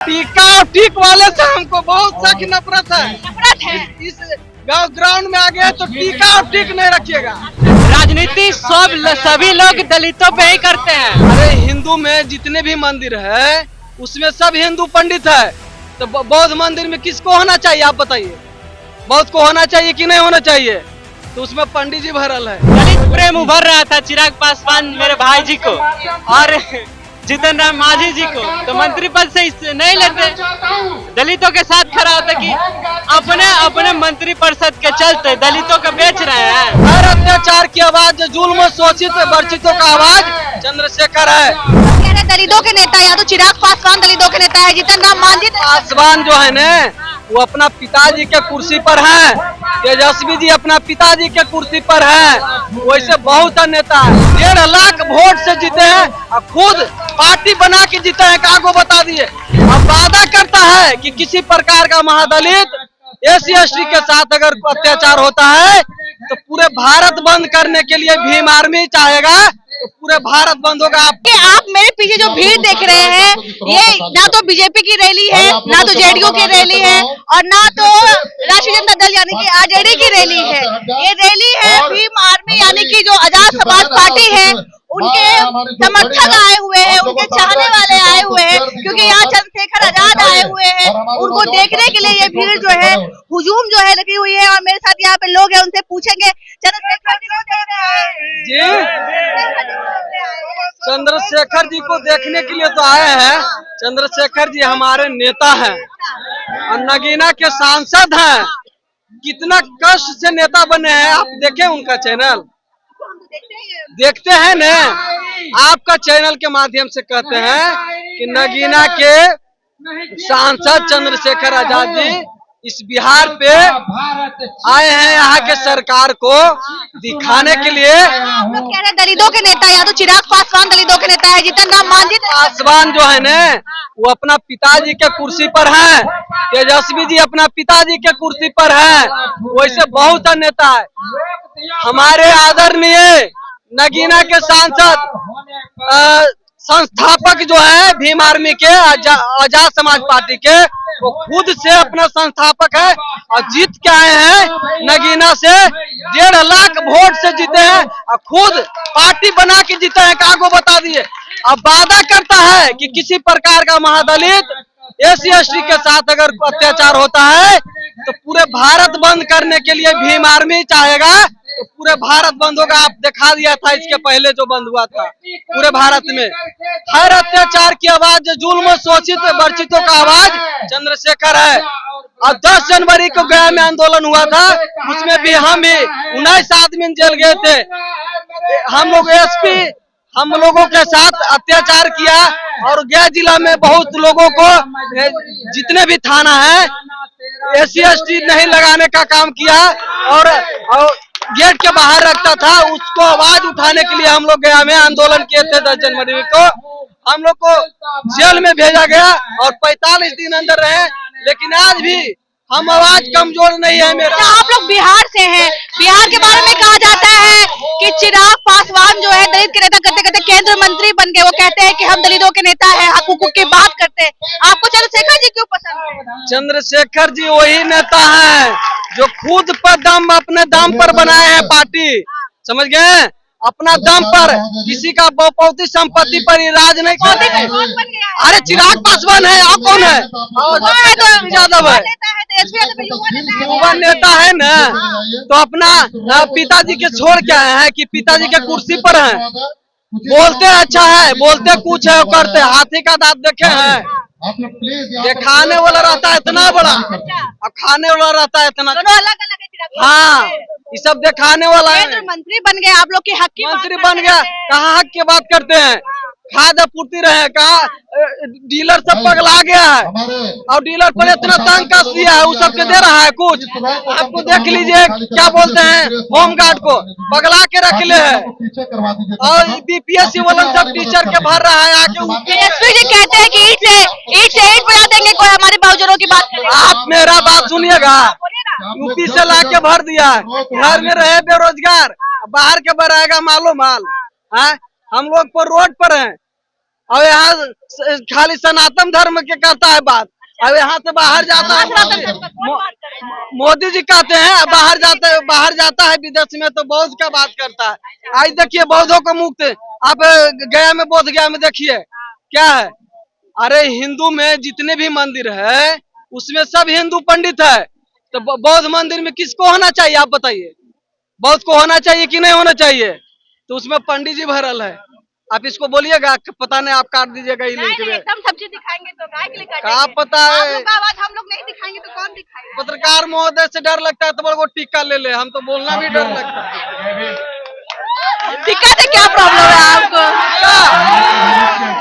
टीका और टीक वाले से हमको बहुत सख्त नफरत है। इस गाँव ग्राउंड में आ गए तो टीका और टीक नहीं रखिएगा। राजनीति सभी लोग दलितों पे ही करते हैं। अरे हिंदू में जितने भी मंदिर है उसमें सब हिंदू पंडित है, तो बौद्ध मंदिर में किसको होना चाहिए आप बताइए? बौद्ध को होना चाहिए कि नहीं होना चाहिए? तो उसमें पंडित जी भरल है। दलित प्रेम उभर रहा था चिराग पासवान मेरे भाई जी को और जीतन राम मांझी जी को, तो मंत्री पद से नहीं लेते, दलितों के साथ खड़ा होता कि अपने मंत्री परिषद के चलते दलितों को बेच रहे हैं। हर अत्याचार की आवाज, जुल्म शोषित वंचितों का आवाज चंद्रशेखर है। दलितों के नेता या तो चिराग पासवान दलितों के नेता है, जीतन राम मांझी पासवान जो है न वो अपना पिताजी के कुर्सी पर है, तेजस्वी जी अपना पिताजी के कुर्सी पर है, वैसे बहुत नेता है 1.5 लाख वोट से जीते हैं और खुद पार्टी बना के जीते हैं। कागो बता दिए। अब वादा करता है कि किसी प्रकार का महादलित SC/ST के साथ अगर अत्याचार होता है तो पूरे भारत बंद करने के लिए भीम आर्मी चाहेगा, तो पूरे भारत बंद होगा। आप मेरे पीछे जो भीड़ देख रहे हैं ये ना तो बीजेपी की रैली है, ना तो JDU की रैली है और ना तो राष्ट्रीय जनता दल यानी कि RJD की रैली है। ये रैली है भीम आर्मी यानी कि जो आजाद समाज पार्टी है उनके समर्थक आए हुए हैं, उनके चाहने वाले आए हुए हैं, क्योंकि यहाँ चंद्रशेखर आजाद आए हुए हैं। उनको देखने के लिए ये भीड़ जो है हुजूम जो है लगी हुई है और मेरे साथ यहाँ पे लोग हैं, उनसे पूछेंगे चंद्रशेखर जी को देखने के लिए तो आए हैं। चंद्रशेखर जी हमारे नेता हैं और नगीना के सांसद हैं। कितना कष्ट से नेता बने हैं, आप देखें उनका चैनल देखते हैं न। आपका चैनल के माध्यम से कहते हैं कि नगीना के सांसद चंद्रशेखर आजाद जी इस बिहार पे आए हैं यहाँ के सरकार को दिखाने के लिए। आप लोग कह रहे हैं दलितों के नेता या तो चिराग पासवान दलितों के नेता है, जीतन राम मांझी पासवान जो है न वो अपना पिताजी के कुर्सी पर है, तेजस्वी जी अपना पिताजी के कुर्सी पर है, वैसे बहुत नेता है। हमारे आदरणीय नगीना के सांसद संस्थापक जो है भीम आर्मी के आजाद समाज पार्टी के, वो खुद से अपना संस्थापक है और जीत के आए हैं नगीना से 1.5 लाख वोट से जीते हैं और खुद पार्टी बना के जीते हैं। कागो बता दिए। अब वादा करता है कि किसी प्रकार का महादलित SC/ST के साथ अगर अत्याचार होता है तो पूरे भारत बंद करने के लिए भीम आर्मी चाहेगा, तो पूरे भारत बंद होगा। आप दिखा दिया था इसके पहले जो बंद हुआ था पूरे भारत में। हर अत्याचार की आवाज, जुल्म शोषित वंचितों का आवाज चंद्रशेखर है। और 10 जनवरी को गया में आंदोलन हुआ था, उसमें भी हम ही 19 आदमी जेल गए थे। हम लोग SP हम लोगों के साथ अत्याचार किया और गया जिला में बहुत लोगों को, जितने भी थाना है SC/ST नहीं लगाने का काम किया और गेट के बाहर रखता था, उसको आवाज उठाने के लिए हम लोग गया में आंदोलन किए थे। 10 जनवरी को हम लोग को जेल में भेजा गया और 45 दिन अंदर रहे, लेकिन आज भी हम आवाज कमजोर नहीं है मेरा। आप लोग बिहार से हैं, बिहार के बारे में कहा जाता है कि चिराग पासवान जो है दलित के नेता करते करते केंद्र मंत्री बन गए। वो कहते हैं कि हम दलितों के नेता हैं, हक हुकूक की बात करते हैं। आपको चंद्रशेखर जी क्यों पसंद है? चंद्रशेखर जी वही नेता है जो खुद पर दम, अपने दम पर बनाए हैं पार्टी, समझ गए? अपना दम पर, किसी का बहुपौती संपत्ति पर राज नहीं करते। अरे चिराग पासवान है, आप कौन है? यादव है, युवा नेता है ना, तो अपना पिताजी के छोड़ के आए हैं कि पिताजी के कुर्सी पर हैं। बोलते अच्छा है, बोलते कुछ है, करते हाथी का दांत देखे हैं। दिखाने वाला रहता है इतना बड़ा और खाने वाला रहता है इतना। हाँ, ये सब दिखाने वाला है। मंत्री बन गए, आप लोग की हक की मंत्री बन गया, कहाँ हक की बात करते हैं? खाद पूर्ति रहे, कहा डीलर सब पगला गया है और डीलर पर इतना तंग कस दिया है, वो सबके दे रहा है कुछ। आपको देख लीजिए क्या बोलते हैं, होमगार्ड को पगला के रख ले है और BPSC वाला सब टीचर के भर रहा है आके। तेजस्वी जी कहते हैं कि ईट से ईट बजा देंगे कोई हमारे बाबूजनों की बात करे। आप मेरा बात सुनिएगा, UP से ला के भर दिया, घर में रहे बेरोजगार, बाहर के भराएगा मालो माल है। हम लोग पर रोड पर हैं और यहाँ खाली सनातन धर्म के करता है बात। अब यहाँ से बाहर जाता है मोदी जी कहते हैं, बाहर जाता है विदेश में तो बौद्ध का बात करता है। आज देखिए बौद्धों को मुक्त, आप गया में बोध गया में देखिए क्या है। अरे हिंदू में जितने भी मंदिर है उसमें सब हिंदू पंडित है, तो बौद्ध मंदिर में किसको होना चाहिए आप बताइए? बौद्ध को होना चाहिए कि नहीं होना चाहिए? तो उसमें पंडित जी भरल है। आप इसको बोलिएगा, पता नहीं आप काट दीजिएगा ये लिंक में। एकदम सब चीज दिखाएंगे तो काय के लिए क्या काटेंगे? पता है, आप लोग का आवाज हम लोग नहीं दिखाएंगे तो कौन दिखाएगा? पत्रकार महोदय से डर लगता है तो बड़ा वो टिक्का ले ले, हम तो बोलना भी डर लगता है। टिक्का से क्या प्रॉब्लम है आपको?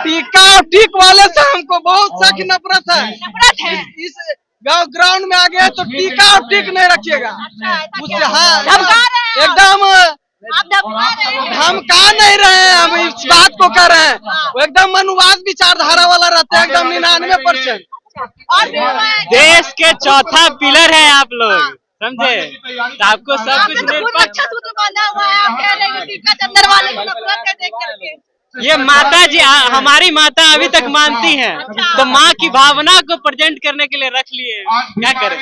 टिक्का और टिक वाले से हमको बहुत सख्त नफरत है। नफरत है? इस ग्राउंड में आ गए तो टिक्का और टिक नहीं रखिएगा मुझसे। हाँ धमका रहे हैं एकदम आप धमका रहे हैं। धमका नहीं रहे हैं, हम इस बात को कर रहे हैं। वो एकदम मनुवाद विचारधारा वाला रहता है, एकदम 99%। और भी हुआ है। देश के चौथा पिलर है आप लोग, समझे? तो आपको सब आपने कुछ तो बहुत निष्पक्ष। अच्छा सूत्र बांधा हुआ है। आप कह रहे हैं कि टीका चंदर वाले को नफरत है देख करके। ये माता जी हमारी माता अभी तक मानती हैं, तो माँ की भावना को प्रेजेंट करने के लिए रख लिए, क्या करें।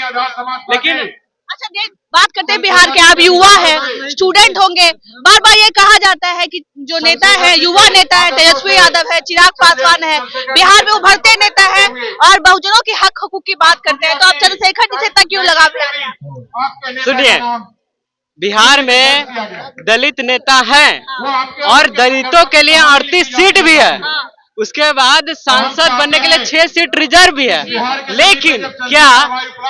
लेकिन अच्छा देख, बात करते हैं बिहार के। आप युवा है, स्टूडेंट होंगे। बार बार ये कहा जाता है कि जो नेता है, युवा नेता है, तेजस्वी यादव है, चिराग पासवान है, बिहार में उभरते नेता है और बहुजनों के हक हकूक की बात करते हैं। तो आप चंद्रशेखर जी से तक क्यों लगा? सुनिए, बिहार में दलित नेता हैं और दलितों के लिए 38 सीट भी है। उसके बाद सांसद बनने के लिए 6 सीट रिजर्व भी है। लेकिन क्या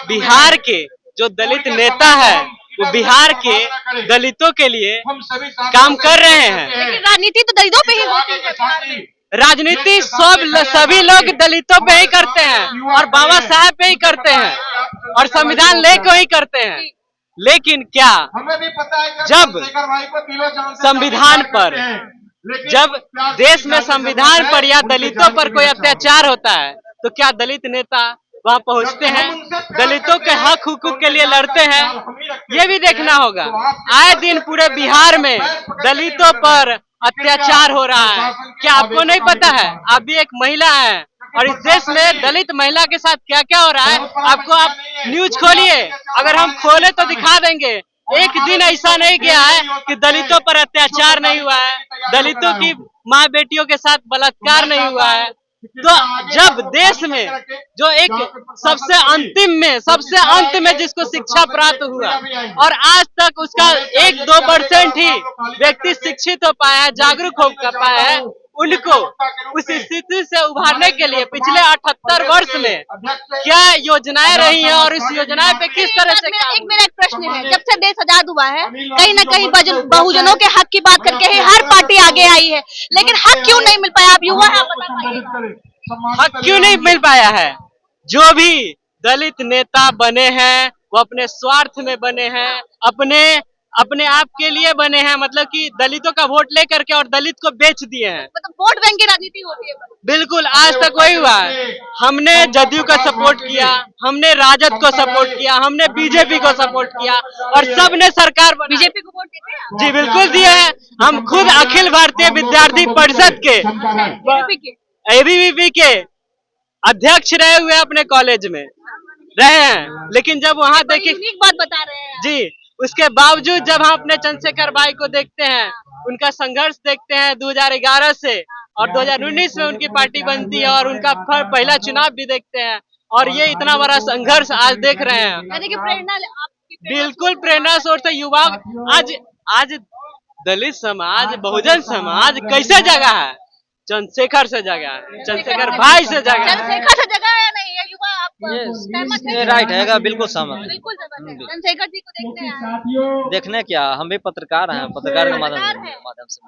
बिहार के जो दलित नेता है वो बिहार के दलितों के लिए काम कर रहे हैं? लेकिन राजनीति तो दलितों पे ही होती है। राजनीति सभी लोग दलितों पे ही करते हैं और बाबा साहब पे ही करते हैं और संविधान लेकर ही करते हैं। लेकिन क्या जब संविधान पर, जब देश में संविधान पर या दलितों पर कोई अत्याचार होता है तो क्या दलित नेता वहां पहुंचते हैं, दलितों के हक हुकूक के लिए लड़ते हैं? ये भी देखना होगा। आए दिन पूरे बिहार में दलितों पर अत्याचार हो रहा है। क्या आपको नहीं पता है? आप भी एक महिला है और इस देश में दलित महिला के साथ क्या क्या हो रहा है आपको, आप न्यूज खोलिए। अगर हम खोले तो दिखा देंगे। एक दिन ऐसा नहीं गया है कि दलितों पर अत्याचार नहीं हुआ है, दलितों की माँ बेटियों के साथ बलात्कार नहीं हुआ है। तो जब देश में जो एक सबसे अंत में जिसको शिक्षा प्राप्त हुआ और आज तक उसका 1-2% ही व्यक्ति शिक्षित हो पाया है, जागरूक हो पाया है, उनको उस स्थिति से उभारने के लिए पिछले 78 वर्ष में क्या योजनाएं रही हैं और इस योजनाएं पे किस तरह से मेरा एक प्रश्न है। जब से देश आजाद हुआ है कहीं ना कहीं बहुजनों के हक की बात करके ही हर पार्टी आगे आई है, लेकिन हक क्यों नहीं मिल पाया? आप युवा है, आप बता पाइए। हक क्यों नहीं मिल पाया है? जो भी दलित नेता बने हैं वो अपने स्वार्थ में बने हैं, अपने आप के लिए बने हैं। मतलब कि दलितों का वोट लेकर के और दलित को बेच दिए हैं। मतलब वोट बैंक की राजनीति होती है। बिल्कुल, आज तक वही हुआ है। हमने जदयू का सपोर्ट किया, हमने राजद को सपोर्ट किया, हमने बीजेपी को सपोर्ट किया और सबने सरकार बीजेपी को वोट देते हैं? जी बिल्कुल दिए हैं। हम खुद अखिल भारतीय विद्यार्थी परिषद के ABVP के अध्यक्ष रहे हुए अपने कॉलेज में रहे हैं। लेकिन जब वहाँ देखिए, यूनिक बात बता रहे हैं जी, उसके बावजूद जब हम अपने चंद्रशेखर भाई को देखते हैं, उनका संघर्ष देखते हैं 2011 से और 2019 में उनकी पार्टी बनती है और उनका पहला चुनाव भी देखते हैं और ये इतना बड़ा संघर्ष आज देख रहे हैं। यानी कि प्रेरणा बिल्कुल प्रेरणा सोर्स है युवा। आज दलित समाज, बहुजन समाज कैसे जगह है? चंद्रशेखर से जगह है, चंद्रशेखर भाई से जगह है। चंद्रशेखर से जगह है नहीं है युवा? आप राइट है, बिल्कुल सहमत। बिल्कुल चंद्रशेखर जी को देखने क्या, हम भी पत्रकार हैं, पत्रकार के माध्यम से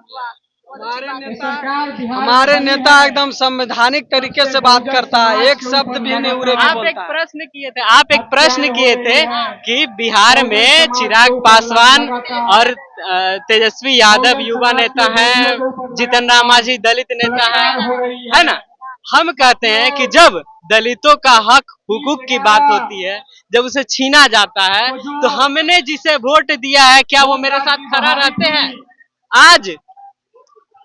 हमारे नेता एकदम संवैधानिक तरीके से बात करता है, एक शब्द भी नहीं उड़े आप एक प्रश्न किए थे कि बिहार में चिराग पासवान और तेजस्वी यादव युवा नेता हैं, जीतन राम मांझी दलित नेता है ना? हम कहते हैं कि जब दलितों का हक हुकूक की बात होती है, जब उसे छीना जाता है तो हमने जिसे वोट दिया है क्या वो मेरे साथ खड़ा रहते हैं? आज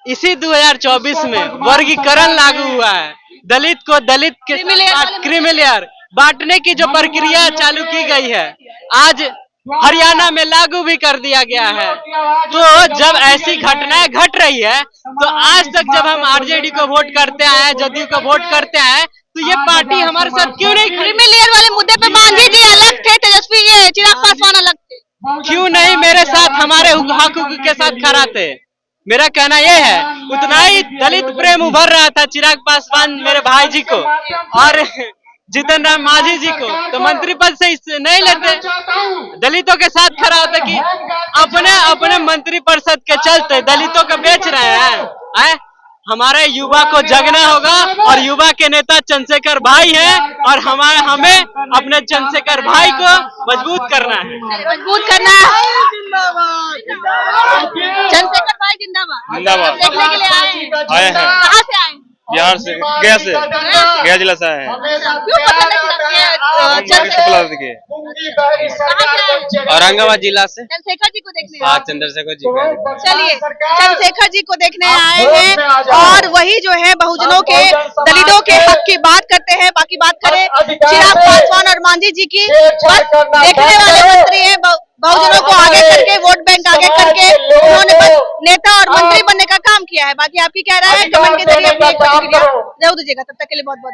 इसी 2024 में वर्गीकरण लागू हुआ है। दलित को दलित के क्रीमिलेयर बांटने की जो प्रक्रिया चालू की गई है, आज हरियाणा में लागू भी कर दिया गया है। तो जब ऐसी घटनाएं घट रही है, तो आज तक जब हम आरजेडी को वोट करते आए हैं, जदयू को वोट करते आए, तो ये पार्टी हमारे साथ क्यों नहीं खड़ी? क्रीमिलेयर वाले मुद्दे पे मांझी जी अलग थे, तेजस्वी ये चिराग पासवान अलग थे। क्यों नहीं मेरे साथ हमारे हक के साथ खड़ा थे? मेरा कहना यह है, उतना ही दलित प्रेम उभर रहा था चिराग पासवान मेरे भाई जी को और जीतन राम मांझी जी को, तो मंत्री पद से नहीं लेते, दलितों के साथ खड़ा होता कि अपने मंत्री परिषद के चलते दलितों को बेच रहे हैं। हमारे युवा को जगना होगा और युवा के नेता चंद्रशेखर भाई हैं और हमें अपने चंद्रशेखर भाई को मजबूत करना है। चंद्रशेखर भाई जिंदाबाद। जिंदाबाद। देखने के लिए आए हैं। कहाँ से आए? बिहार से, गया जिला से आए हैं। क्यों पसंद है शुक्ला के औरंगाबाद जिला से। चंद्रशेखर जी को देखने हाँ, चंद्रशेखर जी का। चलिए चंद्रशेखर जी को देखने आए हैं और वही जो है बहुजनों के दलितों के हक की बात करते हैं। बाकी बात करें चिराग पासवान और मांझी जी की, बस देखने वाले मंत्री हैं। बहुजनों को आगे करके, वोट बैंक आगे करके उन्होंने बस नेता और मंत्री बनने का काम किया है। बाकी आपकी क्या राय है, कमेंट के जरिए अपनी एक प्रतिक्रिया जरूर दीजिएगा। तब तक के लिए बहुत बहुत